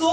2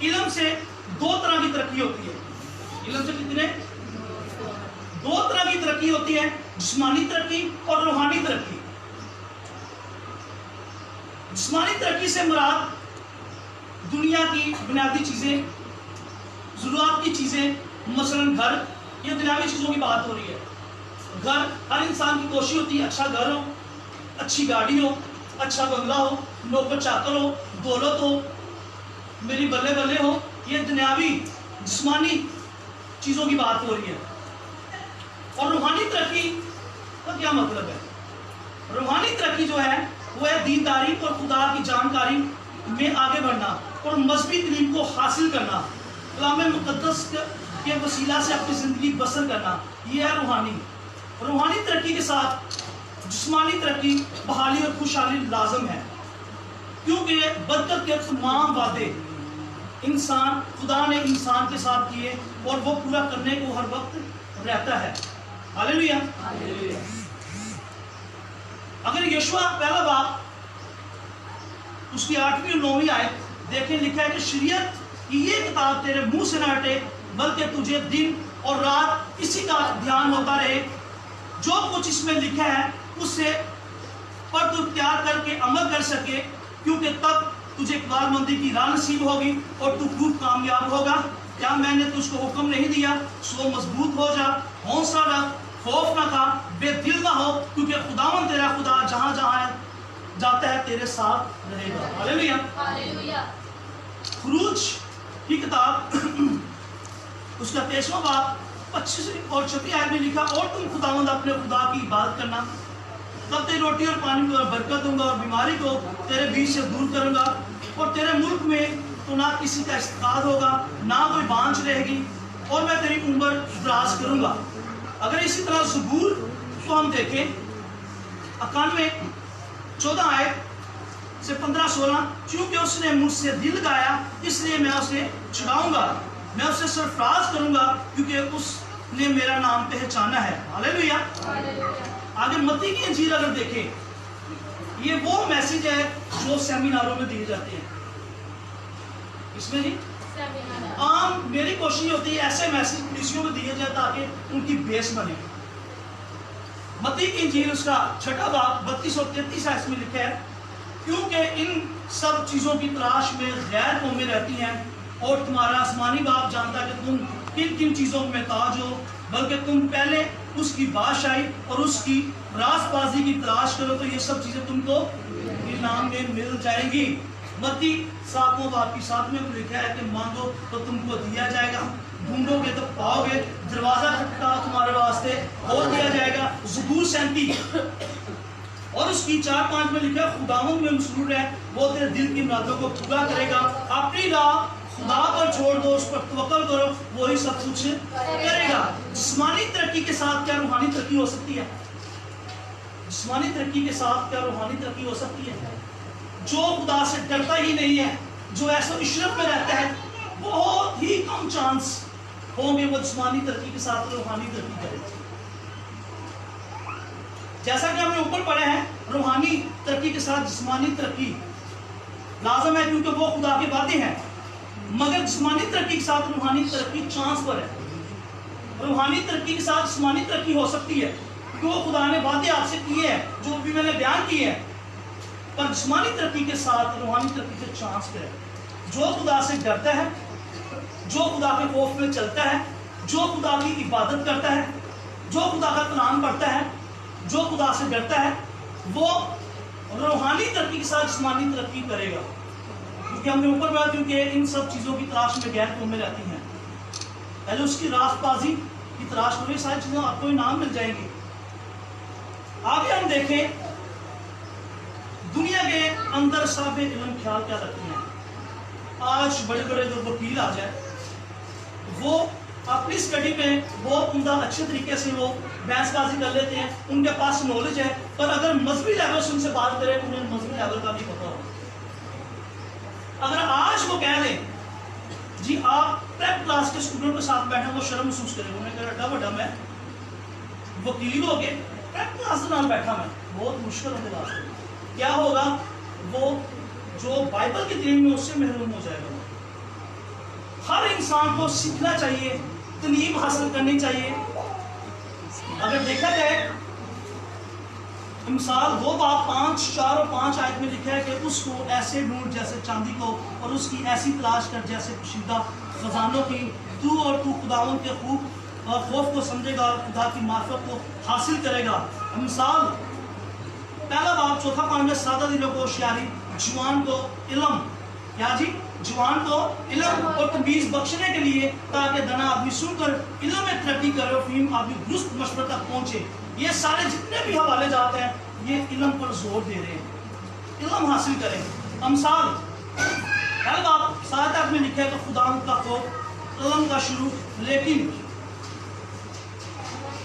علم سے دو طرح کی ترقی ہوتی ہے. علم سے کتنے؟ دو طرح کی ترقی ہوتی ہے، جسمانی ترقی اور روحانی ترقی. جسمانی ترقی سے مراد دنیا کی بنیادی چیزیں، ضرورت کی چیزیں، مثلا گھر، یہ دنیاوی چیزوں کی بات ہو رہی ہے. گھر، ہر انسان کی کوشش ہوتی ہے اچھا گھر ہو، اچھی گاڑی ہو، اچھا بنگلہ ہو، نوکر چاکر ہو، دولت ہو، میری بلے بلے ہو. یہ دنیاوی جسمانی چیزوں کی بات ہو رہی ہے. اور روحانی ترقی کا کیا مطلب ہے؟ روحانی ترقی جو ہے وہ ہے دینداری اور خدا کی جانکاری میں آگے بڑھنا اور مذہبی تعلیم کو حاصل کرنا، کلام مقدس کے وسیلہ سے اپنی زندگی بسر کرنا. یہ ہے روحانی. روحانی ترقی کے ساتھ جسمانی ترقی، بحالی اور خوشحالی لازم ہے، کیونکہ برکت کے تمام وعدے خدا نے انسان کے ساتھ کیے اور وہ پورا کرنے کو ہر وقت رہتا ہے. ہاللیلویہ. اگر یشوع پہلا باب اس کی 8ویں اور 9ویں آیت دیکھیں، لکھا ہے کہ شریعت کی یہ کتاب تیرے منہ سے نہ ہٹے، بلکہ تجھے دن اور رات اسی کا دھیان ہوتا رہے. جو کچھ اس میں لکھا ہے اس سے پر تو اختیار کر کے عمل کر سکے، کیونکہ تب تجھے اقبال مندی کی راہ نصیب ہوگی اور تو خوب کامیاب ہوگا. کیا میں نے تجھ کو حکم نہیں دیا؟ سو مضبوط ہو جا، حوصلہ رکھ، خوف نہ کھا، بے دل نہ ہو، کیونکہ خداوند تیرا خدا جہاں جہاں جاتا ہے تیرے ساتھ رہے گا. ہاللیلویہ. خروج کی کتاب اس کا 23واں باب 25 اور 26 آیت میں لکھا، اور تم خداوند اپنے خدا کی عبادت کرنا، تب تیری روٹی اور پانی کو برکت دوں گا اور بیماری کو تیرے بیچ سے دور کروں گا، اور تیرے ملک میں تو نہ کسی کا استقاد ہوگا، نہ کوئی بانجھ رہے گی، اور میں تیری عمر دراز کروں گا. اگر اسی طرح زبور کو ہم دیکھیں 91 14 آیت سے 15-16، چونکہ اس نے مجھ سے دل لگایا اس لیے میں اسے چھڑاؤں گا، میں اسے سرفراز کروں گا کیونکہ اس نے میرا نام پہچانا ہے. ہاللیلویہ. آگے متی کی انجیل اگر دیکھیں، یہ وہ میسج ہے جو سیمیناروں میں دیے جاتے ہیں. اس میں جی عام میری کوشش ہوتی ہے ایسے میسج پولیسیوں میں دیے جائے تاکہ ان کی بیس بنے. متی کی انجیل اس کا 6واں باب 32 اور 33 آیت میں لکھا ہے، کیونکہ ان سب چیزوں کی تلاش میں غیر قومیں رہتی ہیں، اور تمہارا آسمانی باپ جانتا ہے کہ تم کن کن چیزوں میں محتاج ہو، بلکہ تم پہلے اس کی بادشاہی اور اس کی راست بازی کی تلاش کرو تو یہ سب چیزیں تم کو انعام میں مل جائیں گی. متی 7واں باب کی 7ویں میں لکھا ہے کہ مانگو تو تم کو دیا جائے گا، ڈھونڈو گے تو پاؤ گے، دروازہ کھٹکھٹاؤ تمہارے واسطے کھول دیا جائے گا. زبور 37 اور اس کی 4-5 میں لکھا ہے، خداوند میں مسرور ہے، وہ تیرے دل کی مرادوں کو پورا کرے گا. اپنی راہ خدا پر چھوڑ دو، اس پر توکل کرو، وہی سب کچھ کرے گا. جسمانی ترقی کے ساتھ کیا روحانی ترقی ہو سکتی ہے؟ جسمانی ترقی کے ساتھ کیا روحانی ترقی ہو سکتی ہے؟ جو خدا سے ڈرتا ہی نہیں ہے، جو ایسا عشرت میں رہتا ہے، بہت ہی کم چانس ہوں گے وہ جسمانی ترقی کے ساتھ روحانی ترقی کرے. جیسا کہ ہم نے اوپر پڑھے ہیں، روحانی ترقی کے ساتھ جسمانی ترقی لازم ہے کیونکہ وہ خدا کے وعدے ہیں، مگر جسمانی ترقی کے ساتھ روحانی ترقی چانس پر ہے. روحانی ترقی کے ساتھ جسمانی ترقی ہو سکتی ہے کیونکہ وہ خدا نے وعدے آپ سے کیے ہیں جو بھی میں نے بیان کیے ہیں، پر جسمانی ترقی کے ساتھ روحانی ترقی کے چانس پر ہے. جو خدا سے ڈرتا ہے، جو خدا کے خوف میں چلتا ہے، جو خدا کی عبادت کرتا ہے، جو خدا کا کلام پڑھتا ہے، جو خدا سے ڈرتا ہے، وہ روحانی ترقی کے ساتھ جسمانی ترقی کرے گا. کیونکہ ہم نے اوپر بات کیونکہ ان سب چیزوں کی تلاش میں غیر قومیں رہتی ہیں. پہلے اس کی راست بازی کی تلاش کرو، یہ ساری چیزیں آپ کو انعام مل جائیں گی. آگے ہم دیکھیں دنیا کے اندر صاحب علم خیال کیا رکھتے ہیں. آج بڑے بڑے جو وکیل آ جائے وہ اپنی اسٹڈی میں بہت عمدہ اچھے طریقے سے وہ بحث بازی کر لیتے ہیں، ان کے پاس نالج ہے، پر اگر مذہبی لیول سے ان سے بات کرے تو انہیں مذہبی لیول کا نہیں پتا ہوگا. اگر آج وہ کہہ دیں جی آپ پریپ کلاس کے اسٹوڈنٹ کے ساتھ بیٹھے وہ شرم محسوس کریں، انہوں نے کہا ڈب ڈم ہے وکیل ہو کے پریپ کلاس کے نام بیٹھا میں، بہت مشکل ہونے والا. کیا ہوگا؟ وہ جو بائبل کی تعلیم میں اس سے محروم ہو جائے گا. ہر انسان کو سیکھنا چاہیے، تعلیم حاصل کرنی چاہیے۔ اگر دیکھا جائے مثال 2 باب 5 4 اور 5 آیت میں لکھا ہے کہ اس کو ایسے ڈھونڈ جیسے چاندی کو، اور اس کی ایسی تلاش کر جیسے پوشیدہ خزانوں کی، تو خداوند کے خوف کو سمجھے گا اور خدا کی معرفت کو حاصل کرے گا۔ مثال 1 باب 4 5 میں سادہ دلوں کو ہوشیاری، جوان کو علم، کیا جی؟ جوان کو علم اور تمیز بخشنے کے لیے، تاکہ دنا آدمی سن کر علم میں ترقی کرے اور فہم آدمی درست مشورے تک پہنچے۔ یہ سارے جتنے بھی حوالے جات ہیں یہ علم پر زور دے رہے ہیں، علم حاصل کریں۔ امثال 1 باب 7 میں لکھا ہے کہ خدا کا خوف علم کا شروع، لیکن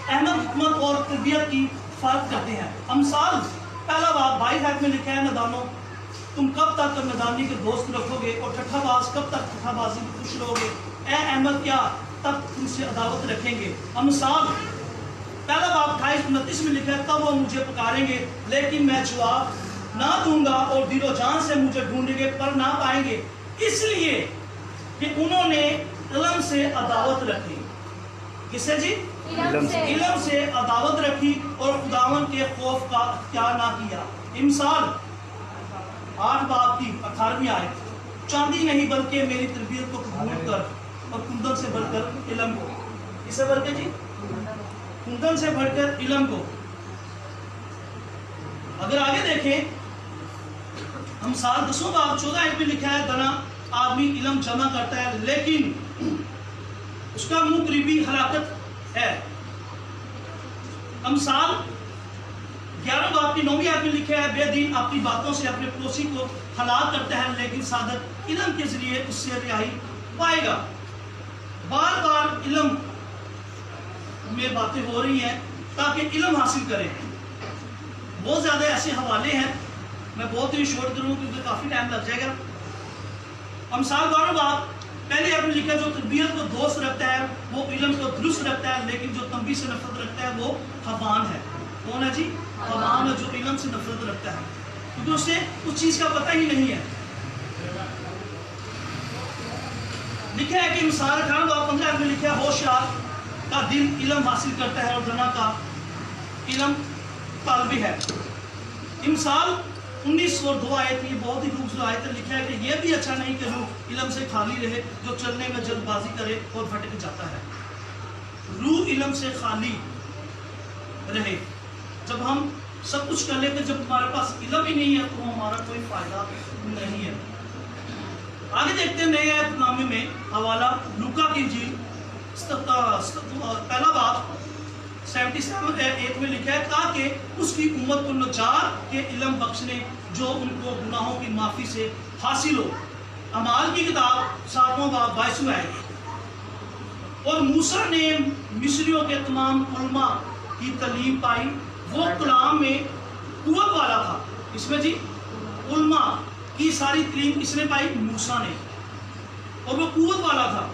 احمد حکمت اور تربیت کی فرق کرتے ہیں۔ امثال 1 باب 22 میں لکھا ہے نادانو تم کب تک نادانی کے دوست رکھو گے، اور ٹھٹھا باز کب تک ٹھٹھا بازی میں خوش رہو گے؟ اے احمد کیا تب تم سے عداوت رکھیں گے؟ امثال 1 باب 28-29 میں لکھا ہے تب وہ مجھے پکاریں گے لیکن میں جواب نہ دوں گا، اور دل و جان سے مجھے ڈھونڈیں گے پر نہ پائیں گے، اس لیے کہ انہوں نے علم سے عداوت رکھی۔ کس سے جی؟ علم سے عداوت رکھی اور خداوند کے خوف کا اختیار نہ کیا۔ امثال 8 باب کی 18ویں آیت، چاندی نہیں بلکہ میری تربیت کو قبول کر، اور کندن سے بڑھ کر علم کو، کسے بڑھ کے جی؟ کندن سے بڑھ کر علم کو۔ اگر آگے دیکھیں امثال 10 باب 14 آیت میں لکھا ہے دنا آدمی علم جمع کرتا ہے لیکن اس کا منہ قریبی ہلاکت ہے۔ امثال 11 باب کی 9ویں آیت میں لکھا ہے بے دین اپنی باتوں سے اپنے پڑوسی کو ہلاک کرتا ہے، لیکن صادق علم کے ذریعے اس سے رہائی پائے گا۔ بار بار علم میں باتیں ہو رہی ہیں تاکہ علم حاصل کریں۔ بہت زیادہ ایسے حوالے ہیں، میں بہت ہی شارٹ کروں کیونکہ کافی ٹائم لگ جائے گا۔ امثال 12 باب پہلے آپ نے لکھا جو تربیت کو دوست رکھتا ہے وہ علم کو درست رکھتا ہے، لیکن جو تنبیہ سے نفرت رکھتا ہے وہ حبان ہے۔ کون ہے جی؟ حبان ہے، جو علم سے نفرت رکھتا ہے کیونکہ اسے اس چیز کا پتہ ہی نہیں ہے۔ لکھا ہے کہ مثال 18 باب 15 میں لکھا ہے ہوشیار کا دل علم حاصل کرتا ہے اور دنا کا علم طالب ہے۔ امثال 19 اور 2 آیت، یہ بہت ہی خوبصورت آیت ہے، لکھا ہے کہ یہ بھی اچھا نہیں کہ روح علم سے خالی رہے، جو چلنے میں جلد بازی کرے اور بھٹک جاتا ہے۔ روح علم سے خالی رہے، جب ہم سب کچھ کر لیتے، جب ہمارے پاس علم ہی نہیں ہے تو ہمارا کوئی فائدہ نہیں ہے۔ آگے دیکھتے ہیں نئے عہد نامے میں حوالہ لوکا کی انجیل 1 باب 77 میں لکھا ہے تاکہ اس کی امت کو نجات کے علم بخشنے جو ان کو گناہوں کی معافی سے حاصل ہو۔ اعمال کی کتاب 7 باب 22 آیت، اور موسیٰ نے مصریوں کے تمام علماء کی تعلیم پائی، وہ کلام میں قوت والا تھا۔ اس میں جی علماء کی ساری تعلیم اس نے پائی موسیٰ نے، اور وہ قوت والا تھا۔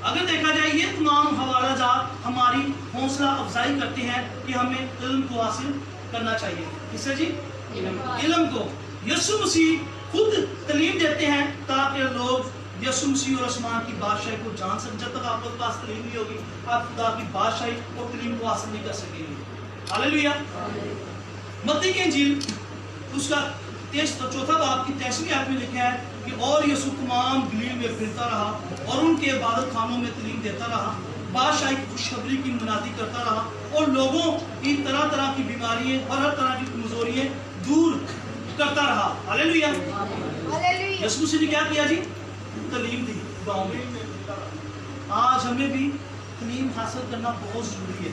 اگر دیکھا جائے یہ تمام حوالہ جات ہماری حوصلہ افزائی کرتے ہیں کہ ہمیں علم کو حاصل کرنا چاہیے۔ کس سے جی؟ علم کو۔ یسوع مسیح خود تعلیم دیتے ہیں تاکہ لوگ یسوع مسیح اور آسمان کی بادشاہی کو جان سکیں۔ جب تک آپ کے پاس تعلیم نہیں ہوگی آپ خدا کی بادشاہی اور تعلیم کو حاصل نہیں کر سکیں گے۔ ہاللیلویہ۔ متی کی انجیل اس کا 4 باب کی 23ویں آیت میں لکھا ہے کہ اور یسوع تمام گلیل میں پھرتا رہا اور ان کے عبادت خانوں میں تعلیم دیتا رہا، بادشاہی کی خوشخبری کی منادی کرتا رہا، اور لوگوں کی طرح طرح کی بیماریاں اور ہر طرح کی کمزوریاں دور کرتا رہا۔ ہاللیلویہ۔ یسوع مسیح نے کیا کیا جی؟ تعلیم دی گاؤں میں۔ آج ہمیں بھی تعلیم حاصل کرنا بہت ضروری ہے۔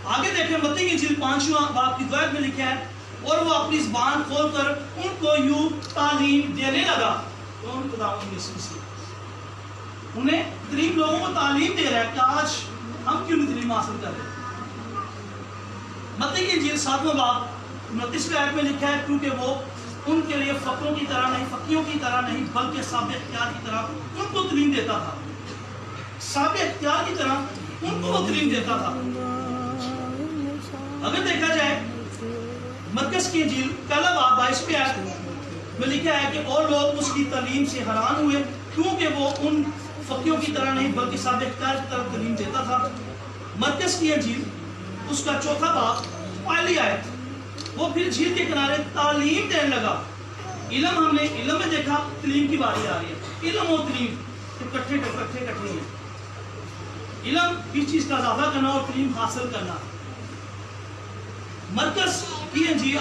آگے دیکھیں متی کی انجیل 5 باب کی 2 آیت میں لکھا ہے اور وہ اپنی زبان کھول کر ان کو یوں تعلیم دینے لگا۔ کون؟ خداوند یسوع مسیح انہیں تعلیم، لوگوں کو تعلیم دے رہا ہے کہ آج ہم کیوں نہیں تعلیم حاصل کر رہے۔ متی کی انجیل 7 باب 29 آیت میں لکھا ہے کیونکہ وہ ان کے لیے فقروں کی طرح نہیں، فقیوں کی طرح نہیں، بلکہ صاحب اختیار کی طرح ان کو تعلیم دیتا تھا۔ صاحب اختیار کی طرح ان کو وہ تعلیم دیتا تھا۔ اگر دیکھا جائے مرکز کی انجیل 1 باب 22 آیت، میں لکھا ہے کہ اور لوگ اس کی تعلیم سے حیران ہوئے کیونکہ وہ ان فقیوں کی طرح نہیں بلکہ سابق اختیار کی طرف تعلیم دیتا تھا۔ مرکز کی انجیل اس کا 4 باب پہلی آیت، وہ پھر جھیل کے کنارے تعلیم دینے لگا۔ علم ہم نے علم میں دیکھا، تعلیم کی باری آ رہی ہے۔ علم اور تعلیم اکٹھے ہیں۔ علم اس چیز کا اضافہ کرنا اور تعلیم حاصل کرنا۔ مرکز کی انجیل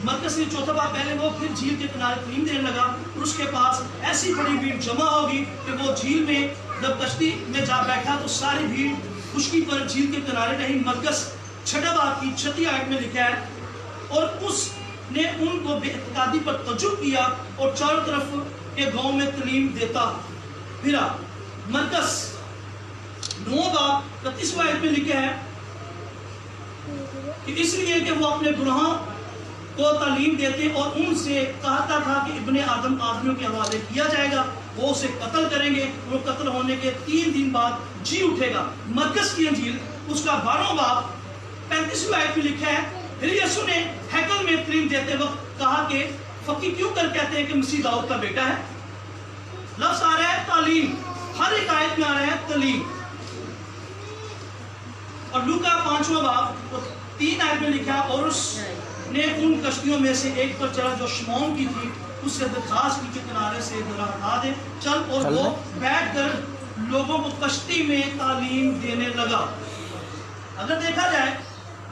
مرکز کی 4 باب پہلے، وہ پھر جھیل کے کنارے تعلیم دینے لگا اور اس کے پاس ایسی بڑی بھیڑ جمع ہوگی کہ وہ جھیل میں جب کشتی میں جا بیٹھا تو ساری بھیڑ خشکی پر جھیل کے کنارے رہی۔ مرکز 6 باب کی 36 آیت میں لکھا ہے، اور اس نے ان کو بے اعتقادی پر تعجب کیا اور چاروں طرف کے گاؤں میں تعلیم دیتا پھرا۔ مرکز 9 باب 31 آیت میں لکھا ہے کہ اس لیے کہ وہ اپنے گناہوں کو تعلیم دیتے اور ان سے کہتا تھا کہ ابن آدم آدمیوں کے حوالے کیا جائے گا، وہ اسے قتل کریں گے، وہ قتل ہونے کے 3 دن بعد جی اٹھے گا۔ مرکز کی انجیل اس کا 12 باب 35 آیت میں لکھا ہے، پھر یسوع نے ہیکل میں تعلیم دیتے وقت کہا کہ فقی کیوں کر کہتے ہیں کہ مسیح داؤد کا بیٹا ہے؟ لفظ آ رہا ہے تعلیم، ہر ایک آیت میں آ رہا ہے تعلیم۔ اور لوکا 5 باب 3 آیت میں لکھا، اور اس نے ان کشتیوں میں سے ایک پر چلا جو شمعون کی تھی، اس سے درخواست کی کہ کنارے سے ذرا ہٹا دے، چل، اور وہ بیٹھ کر لوگوں کو کشتی میں تعلیم دینے لگا۔ اگر دیکھا جائے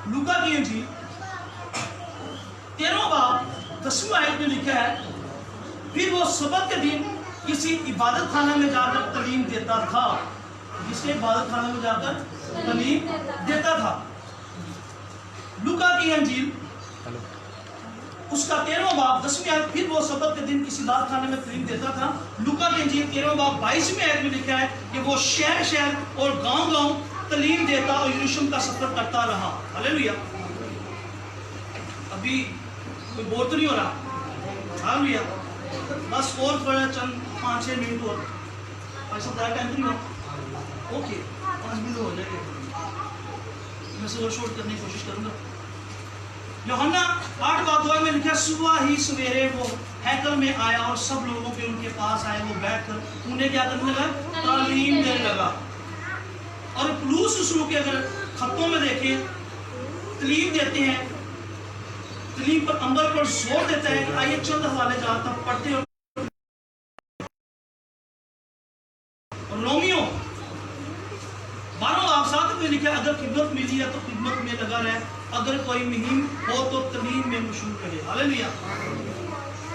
لوکا کی انجیل 13 باب 10 آیت میں لکھا ہے، پھر وہ سبت کے دن کسی عبادت خانہ میں جا کر تعلیم دیتا تھا۔ جس کے عبادت خانہ میں جا کر تعلیم دیتا تھا۔ لوکا کی انجیل اس کا 13 باب 10 آیت، پھر وہ سبت کے دن کسی عبادت خانے میں تعلیم دیتا تھا۔ لوکا کی انجیل 13 باب 22 آیت میں لکھا ہے کہ وہ شہر شہر اور گاؤں گاؤں تعلیم دیتا اور یروشلم کا سفر کرتا رہا۔ ہاللیلویہ۔ ابھی کوئی بور تو نہیں ہو رہا؟ ہاللیلویہ۔ بس اور تھوڑا چند 5-6 منٹ اور ایسا زیادہ ٹائم نہیں ہو؟ اوکے، 5 منٹ ہو جائے گا، میں سے اور شورٹ کرنے کی کوشش کروں گا۔ یوحنا 8 باب 2 میں لکھا، صبح ہی سویرے وہ ہیکل میں آیا اور سب لوگوں کے ان کے پاس آئے، وہ بیٹھ کر انہیں کیا کرنے لگا؟ تعلیم دینے لگا۔ اور پولس رسول کے اگر خطوں میں دیکھیں، تعلیم دیتے ہیں، تعلیم پر عمل پر زور دیتا ہے کہ آئیے چند حوالے جاتا پڑھتے اور رومیو 12 باب 7 میں لکھا، اگر خدمت ملی ہے تو خدمت میں لگا رہے، اگر کوئی مہم ہو تو تعلیم میں مشغول کرے۔ ہاللیلویہ۔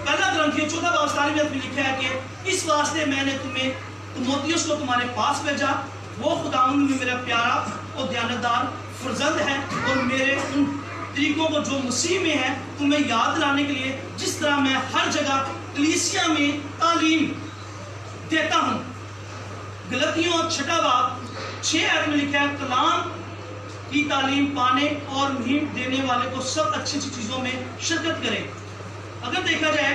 پہلا کرنتھیوں 14 باب 17 میں لکھا ہے کہ اس واسطے میں نے تمہیں تیموتھیوس کو تمہارے پاس بھیجا، وہ خداوند میں میرا پیارا اور دیانتدار فرزند ہے، اور میرے ان طریقوں کو جو مسیح میں ہے تمہیں یاد دلانے کے لیے، جس طرح میں ہر جگہ کلیسیا میں تعلیم دیتا ہوں۔ گلتیوں 6 باب 6 آیت میں لکھا ہے، کلام کی تعلیم پانے اور مہم دینے والے کو سب اچھی اچھی چیزوں میں شرکت کرے۔ اگر دیکھا جائے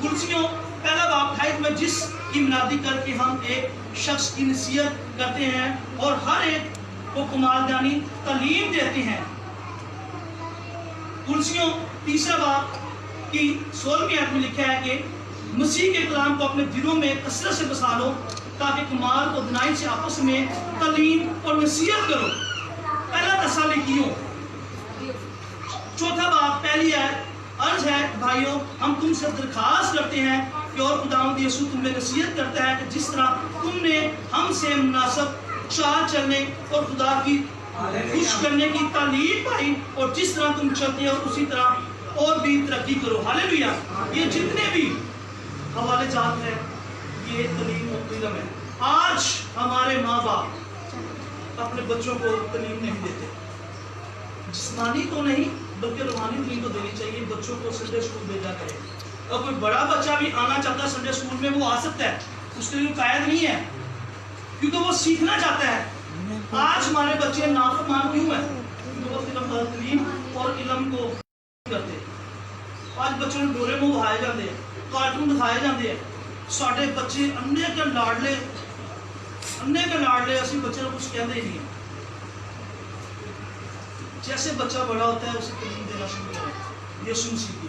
کلسیوں 1 باب 28 میں، جس کی منادی کر کے ہم ایک شخص کی نصیحت کرتے ہیں اور ہر ایک کو کمالدانی تعلیم دیتے ہیں۔ کلسیوں 3 باب کی 16 آیت میں لکھا ہے کہ مسیح کے کلام کو اپنے دلوں میں کثرت سے بسا لو، تاکہ کمال اور دنائی سے آپس میں تعلیم اور نصیحت کرو۔ پہلا تسالونیکیوں 4 باب پہلی آیت، عرض ہے بھائیوں، ہم تم سے درخواست کرتے ہیں کہ اور خداوند یسوع تمہیں نصیحت کرتا ہے کہ جس طرح تم نے ہم سے مناسب چال چلنے اور خدا کی خوش کرنے کی تعلیم پائی، اور جس طرح تم چلتے ہو اسی طرح اور بھی ترقی کرو۔ ہاللیلویہ۔ یہ جتنے بھی حوالے جات ہیں یہ تعلیم و علم ہے۔ آج ہمارے ماں باپ اپنے بچوں کو تعلیم نہیں دیتے، جسمانی تو نہیں بلکہ روحانی تعلیم تو دینی چاہیے۔ بچوں کو سنڈے اسکول بھیجا کرے، اور کوئی بڑا بچہ بھی آنا چاہتا ہے سنڈے اسکول میں، وہ آ سکتا ہے، اس کے لیے قائد نہیں ہے، کیونکہ وہ سیکھنا چاہتا ہے۔ آج ہمارے بچے نافرمان کیوں ہیں؟ کیونکہ وہ تعلیم اور علم کو کرتے۔ آج بچوں نے ڈورے منہ بہائے جاتے ہیں، کارٹون دکھائے جاتے ہیں، ساڈے بچے انے کے لاڈلے اسی بچے کو کچھ کہتے ہی نہیں۔ جیسے بچہ بڑا ہوتا ہے اسے تعلیم دینا شروع کریں، یسوع مسیح کی۔